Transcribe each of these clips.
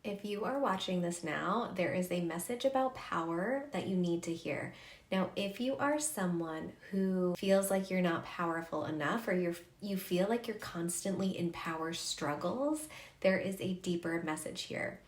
if you are watching this now, there is a message about power that you need to hear. Now, if you are someone who feels like you're not powerful enough, or you feel like you're constantly in power struggles, there is a deeper message here.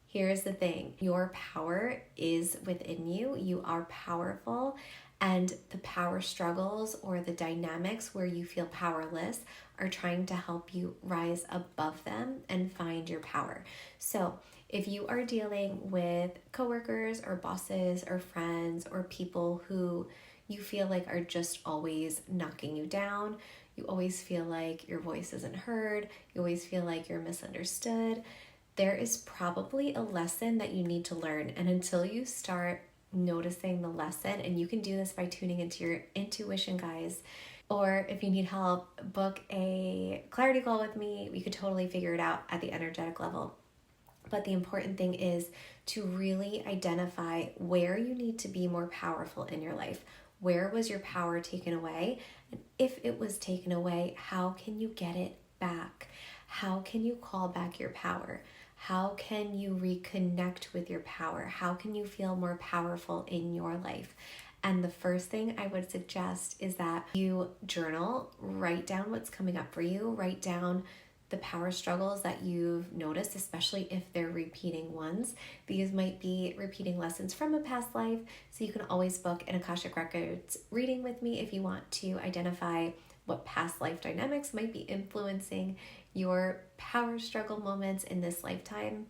Here's the thing, your power is within you. You are powerful, and the power struggles or the dynamics where you feel powerless are trying to help you rise above them and find your power. So if you are dealing with coworkers or bosses or friends or people who you feel like are just always knocking you down, you always feel like your voice isn't heard, you always feel like you're misunderstood, there is probably a lesson that you need to learn. And until you start noticing the lesson, and you can do this by tuning into your intuition, guys, or if you need help, book a clarity call with me. We could totally figure it out at the energetic level. But the important thing is to really identify where you need to be more powerful in your life. Where was your power taken away? And if it was taken away, how can you get it back? How can you call back your power? How can you reconnect with your power? How can you feel more powerful in your life? And the first thing I would suggest is that you journal, write down what's coming up for you, write down the power struggles that you've noticed, especially if they're repeating ones. These might be repeating lessons from a past life, so you can always book an Akashic Records reading with me if you want to identify what past life dynamics might be influencing your power struggle moments in this lifetime.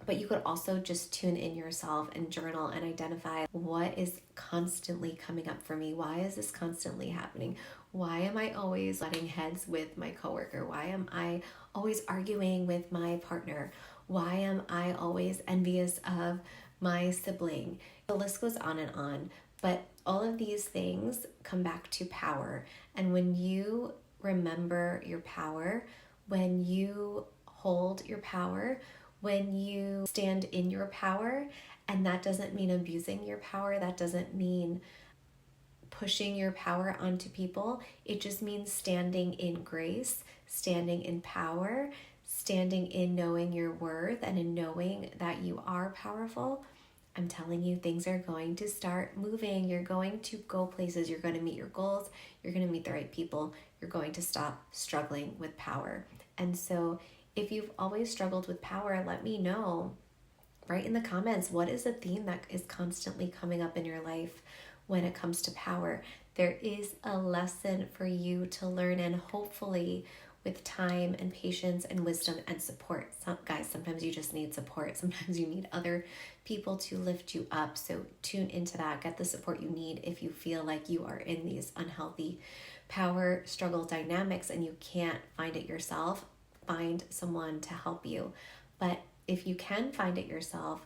But you could also just tune in yourself and journal and identify what is constantly coming up for me. Why is this constantly happening? Why am I always butting heads with my coworker? Why am I always arguing with my partner? Why am I always envious of my sibling? The list goes on and on. But all of these things come back to power. And when you remember your power, when you hold your power, when you stand in your power, and that doesn't mean abusing your power, that doesn't mean pushing your power onto people, it just means standing in grace, standing in power, standing in knowing your worth and in knowing that you are powerful. I'm telling you, things are going to start moving. You're going to go places. You're going to meet your goals. You're going to meet the right people. You're going to stop struggling with power. And so if you've always struggled with power, let me know. Write in the comments, what is a theme that is constantly coming up in your life when it comes to power? There is a lesson for you to learn, and hopefully with time and patience and wisdom and support. Guys, sometimes you just need support. Sometimes you need other people to lift you up. So tune into that. Get the support you need if you feel like you are in these unhealthy power struggle dynamics and you can't find it yourself. Find someone to help you. But if you can find it yourself,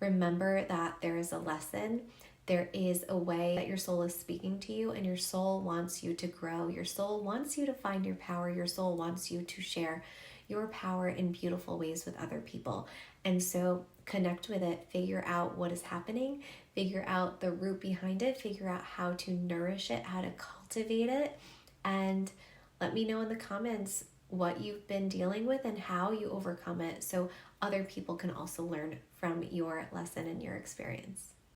remember that there is a lesson. There is a way that your soul is speaking to you, and your soul wants you to grow. Your soul wants you to find your power. Your soul wants you to share your power in beautiful ways with other people. And so connect with it, figure out what is happening, figure out the root behind it, figure out how to nourish it, how to cultivate it, and let me know in the comments what you've been dealing with and how you overcome it, so other people can also learn from your lesson and your experience.